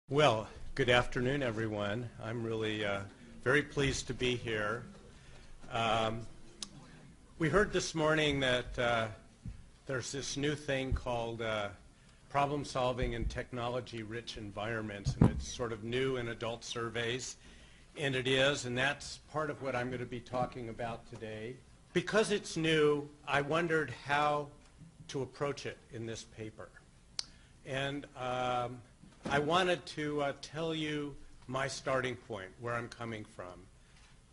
Well, good afternoon, everyone. I'm really very pleased to be here. We heard this morning that there's this new thing called problem solving in technology-rich environments, and it's sort of new in adult surveys, and it is, and that's part of what I'm going to be talking about today. Because it's new, I wondered how to approach it in this paper. And I wanted to tell you my starting point, where I'm coming from,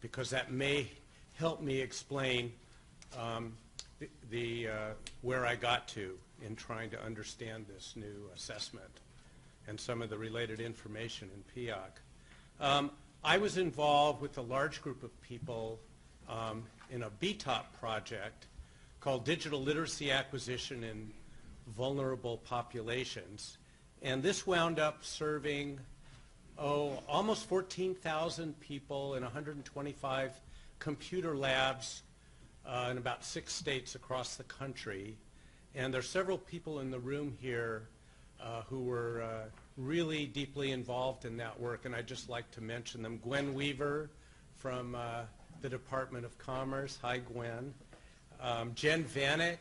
because that may help me explain where I got to in trying to understand this new assessment and some of the related information in PIAAC. I was involved with a large group of people in a BTOP project called Digital Literacy Acquisition in Vulnerable Populations. And this wound up serving, almost 14,000 people in 125 computer labs in about 6 states across the country. And there are several people in the room here who were really deeply involved in that work, and I'd just like to mention them. Gwen Weaver from the Department of Commerce. Hi, Gwen. Jen Vanek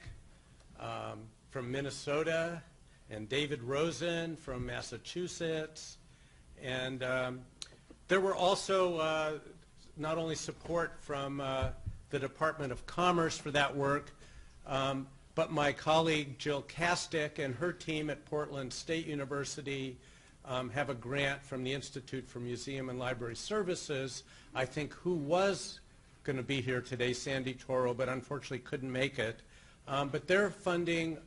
from Minnesota, and David Rosen from Massachusetts. And there were also not only support from the Department of Commerce for that work, but my colleague Jill Kastick and her team at Portland State University have a grant from the Institute for Museum and Library Services, I think, who was going to be here today, Sandy Toro, but unfortunately couldn't make it. But they're funding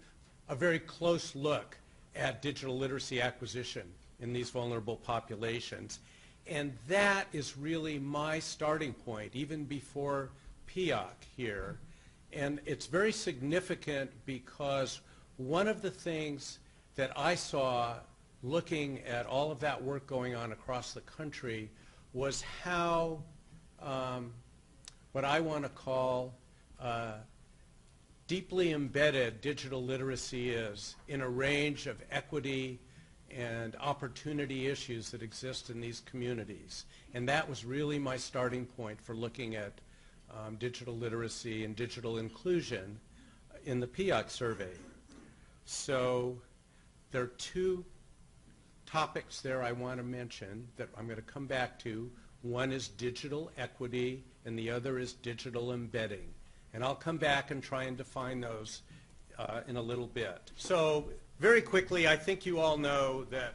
a very close look at digital literacy acquisition in these vulnerable populations. And that is really my starting point, even before PIAAC here. And it's very significant because one of the things that I saw looking at all of that work going on across the country was how what I want to call deeply embedded digital literacy is in a range of equity and opportunity issues that exist in these communities. And that was really my starting point for looking at digital literacy and digital inclusion in the PIAAC survey. So there are 2 topics there I want to mention that I'm going to come back to. One is digital equity, and the other is digital embedding. And I'll come back and try and define those in a little bit. So very quickly, I think you all know that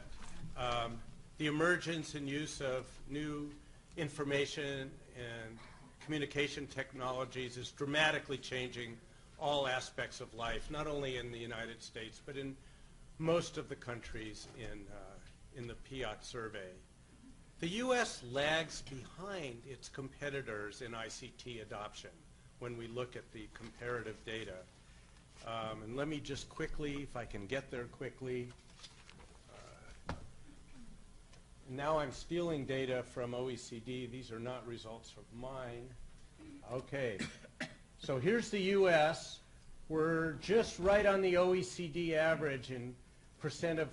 the emergence and use of new information and communication technologies is dramatically changing all aspects of life, not only in the United States, but in most of the countries in the PIAAC survey. The U.S. lags behind its competitors in ICT adoption when we look at the comparative data. And let me just quickly, if I can get there quickly. Now I'm stealing data from OECD. These are not results from mine. Okay, so here's the U.S. We're just right on the OECD average in percent of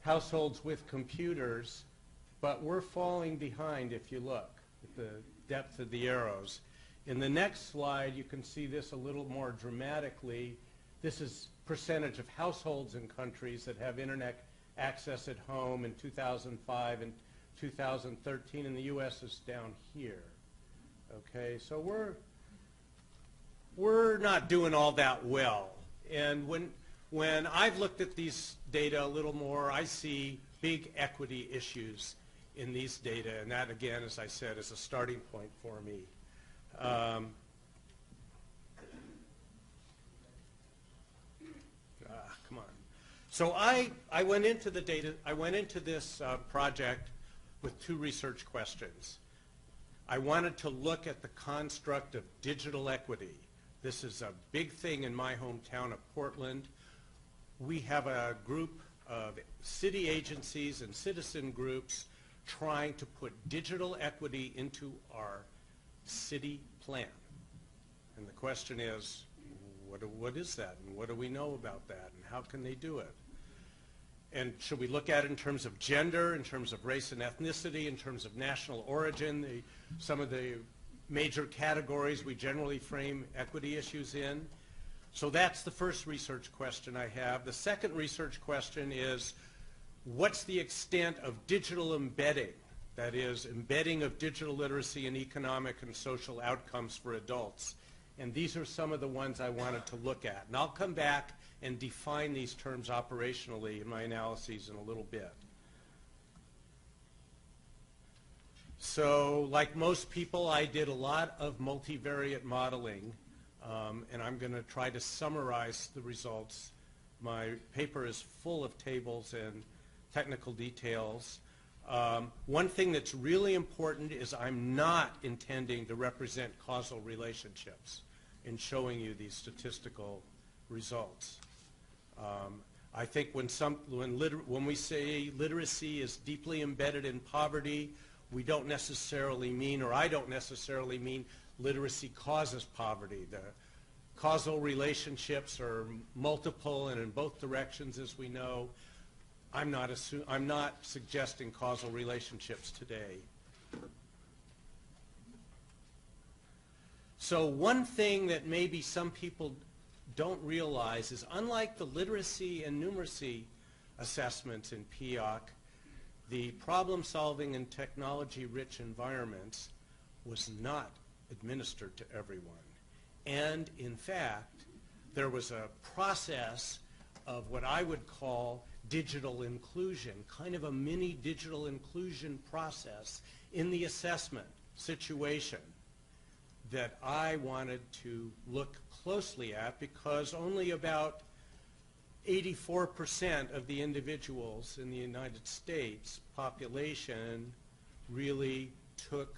households with computers, but we're falling behind if you look at the depth of the arrows. In the next slide, you can see this a little more dramatically. This is percentage of households in countries that have internet access at home in 2005 and 2013, and the U.S. is down here. Okay, so we're not doing all that well. And when I've looked at these data a little more, I see big equity issues in these data, and that, again, as I said, is a starting point for me. Come on. So I went into the data. I went into this project with 2 research questions. I wanted to look at the construct of digital equity. This is a big thing in my hometown of Portland. We have a group of city agencies and citizen groups trying to put digital equity into our city plan. And the question is, what is that, and what do we know about that, and how can they do it? And should we look at it in terms of gender, in terms of race and ethnicity, in terms of national origin, some of the major categories we generally frame equity issues in? So that's the first research question I have. The second research question is, what's the extent of digital embedding, that is, embedding of digital literacy in economic and social outcomes for adults? And these are some of the ones I wanted to look at. And I'll come back and define these terms operationally in my analyses in a little bit. So, like most people, I did a lot of multivariate modeling, and I'm going to try to summarize the results. My paper is full of tables and technical details. One thing that's really important is I'm not intending to represent causal relationships in showing you these statistical results. I think when we say literacy is deeply embedded in poverty, we don't necessarily mean, or I don't necessarily mean, literacy causes poverty. The causal relationships are multiple and in both directions, as we know. I'm not suggesting causal relationships today. So one thing that maybe some people don't realize is, unlike the literacy and numeracy assessments in PIAAC, the problem-solving in technology-rich environments was not administered to everyone. And in fact, there was a process of what I would call digital inclusion, kind of a mini digital inclusion process in the assessment situation that I wanted to look closely at, because only about 84% of the individuals in the United States population really took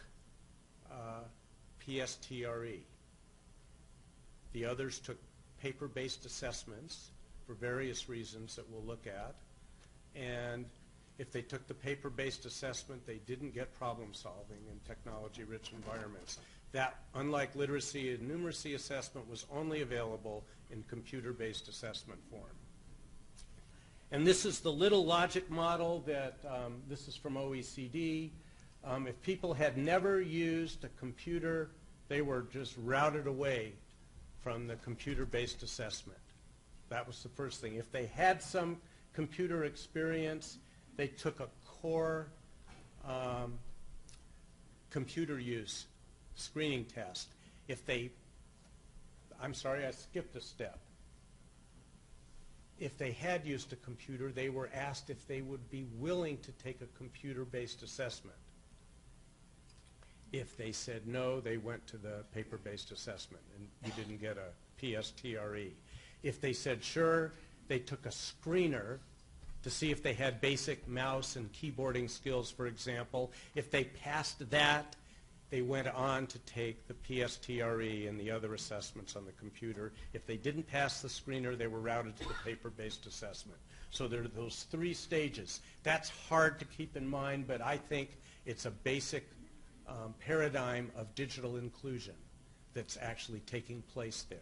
PSTRE. The others took paper-based assessments for various reasons that we'll look at. And if they took the paper-based assessment, they didn't get problem solving in technology-rich environments. That, unlike literacy and numeracy assessment, was only available in computer-based assessment form. And this is the little logic model that, this is from OECD. If people had never used a computer, they were just routed away from the computer-based assessment. That was the first thing. If they had some computer experience, they took a core computer use screening test. I'm sorry, I skipped a step. If they had used a computer, they were asked if they would be willing to take a computer-based assessment. If they said no, they went to the paper-based assessment, and you didn't get a PSTRE. If they said sure, they took a screener to see if they had basic mouse and keyboarding skills, for example. If they passed that, they went on to take the PSTRE and the other assessments on the computer. If they didn't pass the screener, they were routed to the paper-based assessment. So there are those three stages. That's hard to keep in mind, but I think it's a basic paradigm of digital inclusion that's actually taking place there.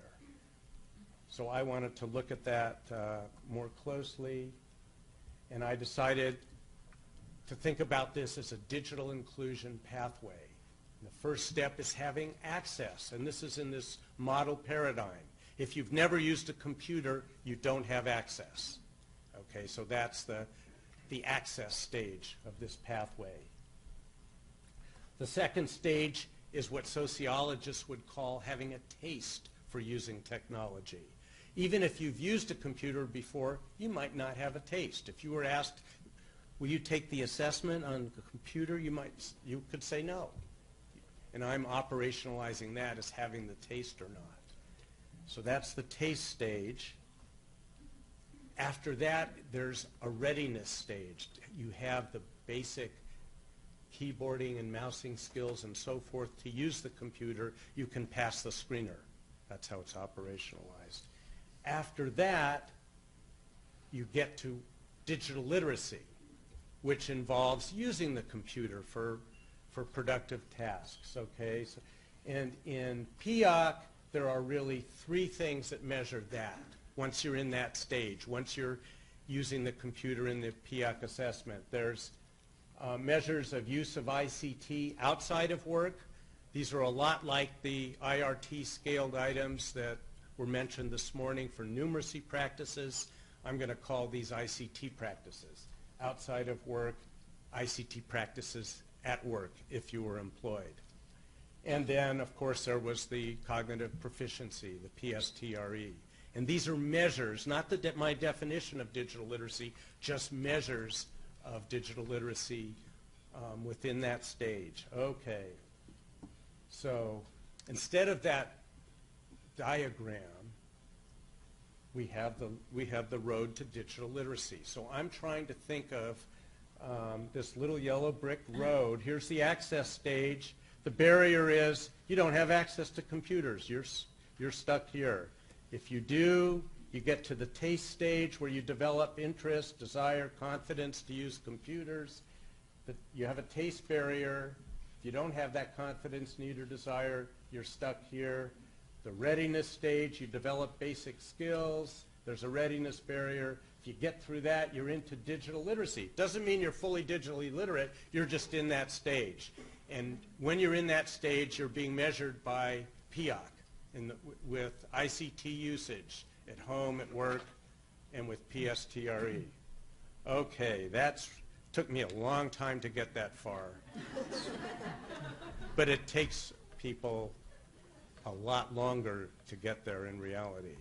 So I wanted to look at that more closely, and I decided to think about this as a digital inclusion pathway. And the first step is having access, and this is in this model paradigm. If you've never used a computer, you don't have access. Okay, so that's the access stage of this pathway. The second stage is what sociologists would call having a taste for using technology. Even if you've used a computer before, you might not have a taste. If you were asked, will you take the assessment on the computer, you could say no. And I'm operationalizing that as having the taste or not. So that's the taste stage. After that, there's a readiness stage. You have the basic keyboarding and mousing skills and so forth to use the computer. You can pass the screener. That's how it's operationalized. After that, you get to digital literacy, which involves using the computer for productive tasks, okay? So, and in PIAAC, there are really three things that measure that once you're in that stage. Once you're using the computer in the PIAAC assessment. There's measures of use of ICT outside of work. These are a lot like the IRT scaled items that were mentioned this morning for numeracy practices. I'm going to call these ICT practices. Outside of work, ICT practices at work if you were employed. And then, of course, there was the cognitive proficiency, the PSTRE. And these are measures, not my definition of digital literacy, just measures of digital literacy within that stage. Okay. So instead of that diagram, we have the road to digital literacy. So I'm trying to think of this little yellow brick road. Here's the access stage. The barrier is you don't have access to computers. You're stuck here. If you do, you get to the taste stage where you develop interest, desire, confidence to use computers. But you have a taste barrier. If you don't have that confidence, need, or desire, you're stuck here. The readiness stage, you develop basic skills. There's a readiness barrier. If you get through that, you're into digital literacy. Doesn't mean you're fully digitally literate. You're just in that stage. And when you're in that stage, you're being measured by PIAAC with ICT usage at home, at work, and with PSTRE. Okay, that took me a long time to get that far. But it takes people a lot longer to get there in reality.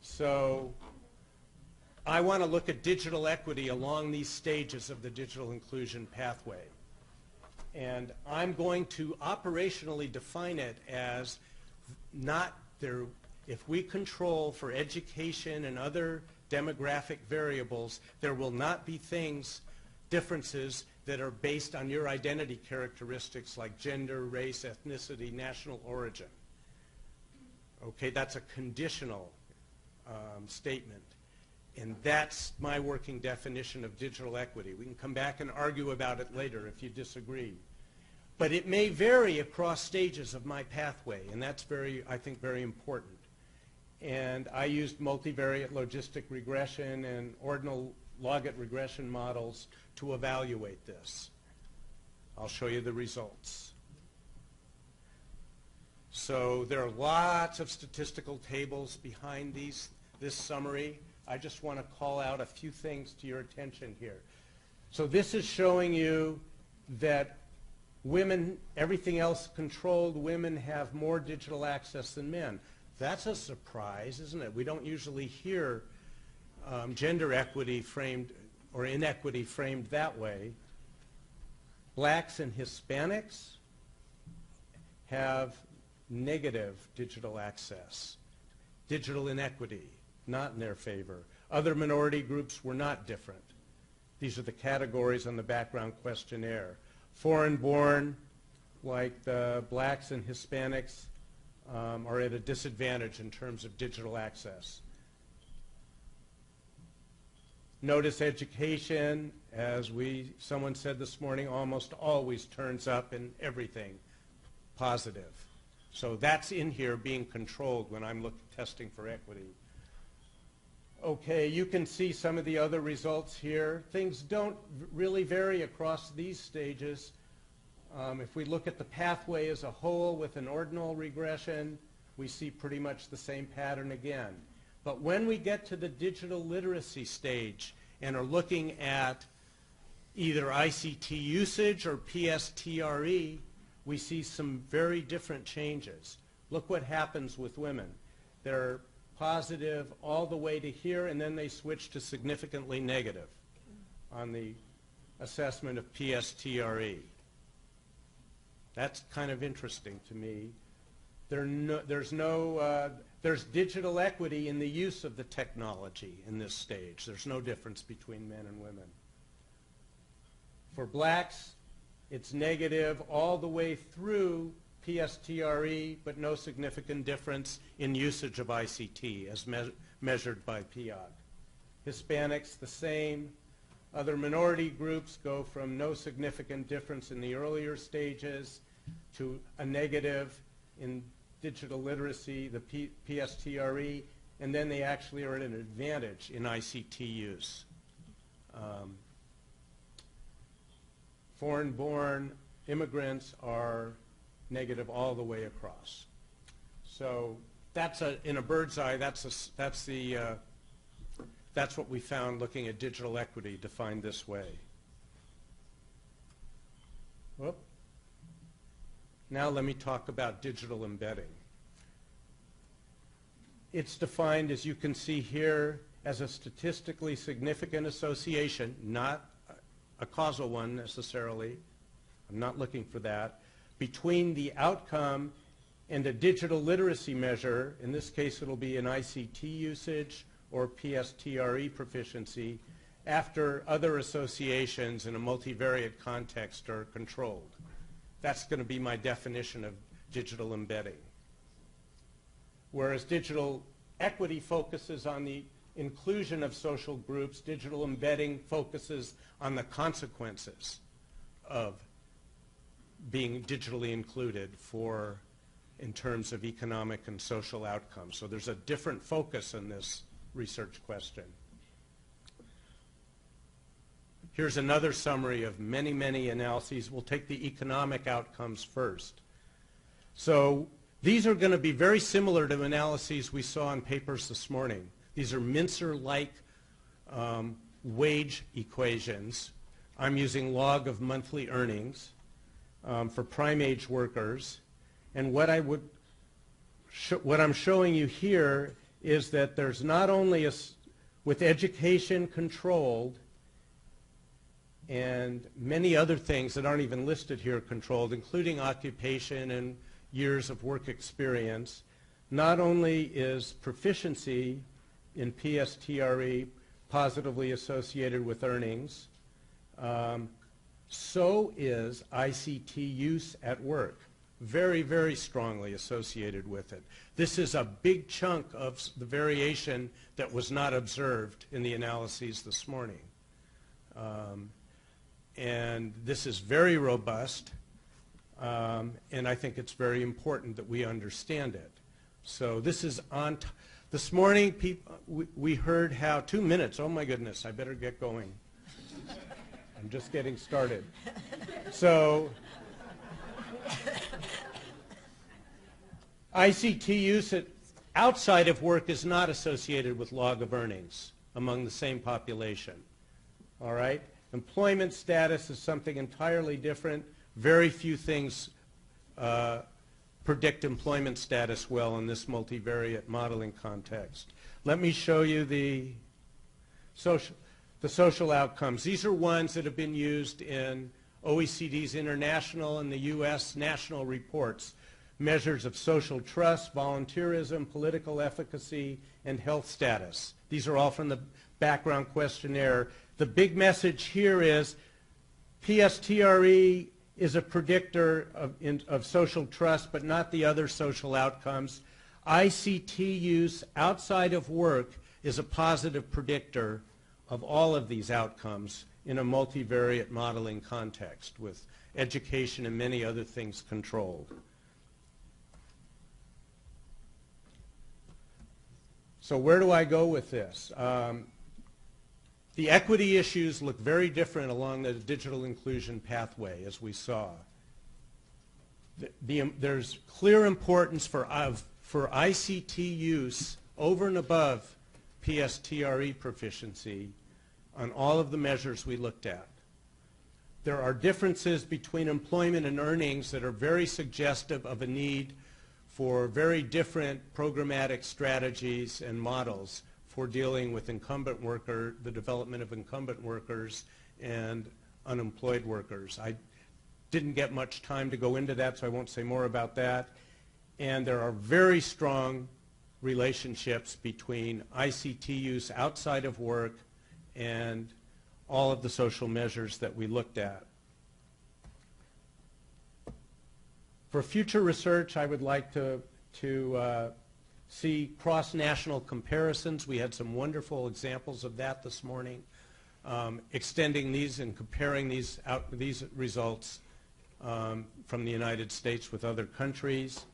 So I want to look at digital equity along these stages of the digital inclusion pathway. And I'm going to operationally define it as not there. If we control for education and other demographic variables, there will not be differences that are based on your identity characteristics like gender, race, ethnicity, national origin. Okay, that's a conditional statement. And that's my working definition of digital equity. We can come back and argue about it later if you disagree. But it may vary across stages of my pathway, and that's I think, very important. And I used multivariate logistic regression and ordinal logit regression models to evaluate this. I'll show you the results. So there are lots of statistical tables behind this summary. I just want to call out a few things to your attention here. So this is showing you that women, everything else controlled, women have more digital access than men. That's a surprise, isn't it? We don't usually hear gender equity framed or inequity framed that way. Blacks and Hispanics have negative digital access. Digital inequity, not in their favor. Other minority groups were not different. These are the categories on the background questionnaire. Foreign-born, like the blacks and Hispanics, are at a disadvantage in terms of digital access. Notice education, as someone said this morning, almost always turns up in everything positive. So that's in here being controlled when I'm testing for equity. Okay, you can see some of the other results here. Things don't really vary across these stages. If we look at the pathway as a whole with an ordinal regression, we see pretty much the same pattern again. But when we get to the digital literacy stage and are looking at either ICT usage or PSTRE, we see some very different changes. Look what happens with women. They're positive all the way to here, and then they switch to significantly negative on the assessment of PSTRE. That's kind of interesting to me. There's digital equity in the use of the technology in this stage. There's no difference between men and women. For blacks, it's negative all the way through PSTRE, but no significant difference in usage of ICT as measured by PIAAC. Hispanics, the same. Other minority groups go from no significant difference in the earlier stages to a negative in digital literacy, the PSTRE, and then they actually are at an advantage in ICT use. Foreign-born immigrants are negative all the way across. So that's in a bird's eye. That's what we found looking at digital equity defined this way. Whoop. Now let me talk about digital embedding. It's defined, as you can see here, as a statistically significant association, not a causal one necessarily. I'm not looking for that, between the outcome and a digital literacy measure. In this case, it'll be an ICT usage or PSTRE proficiency after other associations in a multivariate context are controlled. That's going to be my definition of digital embedding. Whereas digital equity focuses on the inclusion of social groups, digital embedding focuses on the consequences of being digitally included in terms of economic and social outcomes. So there's a different focus in this research question. Here's another summary of many, many analyses. We'll take the economic outcomes first. So these are going to be very similar to analyses we saw in papers this morning. These are Mincer-like wage equations. I'm using log of monthly earnings for prime-age workers. And what I'm showing you here is that there's not only with education controlled and many other things that aren't even listed here controlled, including occupation and years of work experience, not only is proficiency in PSTRE positively associated with earnings, so is ICT use at work, very, very strongly associated with it. This is a big chunk of the variation that was not observed in the analyses this morning. And this is very robust, and I think it's very important that we understand it. So this is on this morning, we heard how, 2 minutes, oh my goodness, I better get going. I'm just getting started. So ICT use outside of work is not associated with log of earnings among the same population. All right? Employment status is something entirely different. Very few things predict employment status well in this multivariate modeling context. Let me show you the social outcomes. These are ones that have been used in OECD's international and the U.S. national reports. Measures of social trust, volunteerism, political efficacy, and health status. These are all from the background questionnaire. The big message here is PSTRE is a predictor of social trust, but not the other social outcomes. ICT use outside of work is a positive predictor of all of these outcomes in a multivariate modeling context with education and many other things controlled. So where do I go with this? The equity issues look very different along the digital inclusion pathway, as we saw. There's clear importance for ICT use over and above PSTRE proficiency on all of the measures we looked at. There are differences between employment and earnings that are very suggestive of a need for very different programmatic strategies and models for dealing with the development of incumbent workers and unemployed workers. I didn't get much time to go into that, so I won't say more about that. And there are very strong relationships between ICT use outside of work and all of the social measures that we looked at. For future research, I would like to see cross-national comparisons. We had some wonderful examples of that this morning, extending these and comparing these results from the United States with other countries.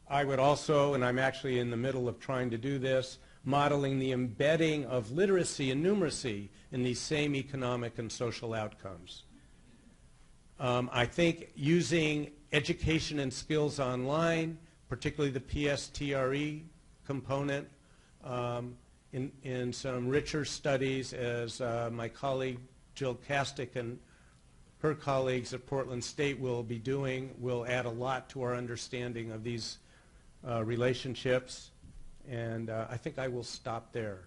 I would also, and I'm actually in the middle of trying to do this, modeling the embedding of literacy and numeracy in these same economic and social outcomes. I think using education and skills online, particularly the PSTRE component, in some richer studies, as my colleague Jill Kastick and her colleagues at Portland State will be doing, will add a lot to our understanding of these relationships. And I think I will stop there.